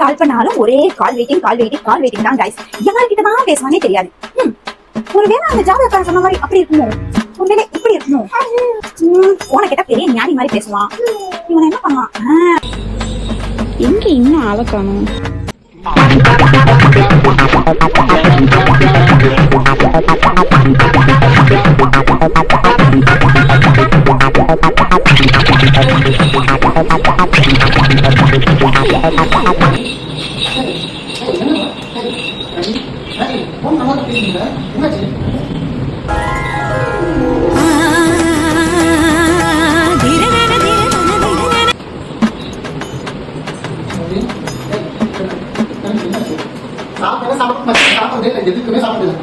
கால் பண்ணாலும் ஒரே கால் வெயிட்டிங் தான் கைஸ். யார்கிட்ட தான் பேசுவானே தெரியாது. ஒருவேளை அந்த ஜாதகக்காரன் சொன்ன மாதிரி அப்படி இருக்குமோ, ஒருவேளை இப்படி இருக்குமோ, போன கேட்டா பெரிய ஞானி மாதிரி பேசுவான். இவன் என்ன பண்ணுவான்? எங்க இன்னும் ஆளை காணும்? எதுக்குமே சாப்பிடல.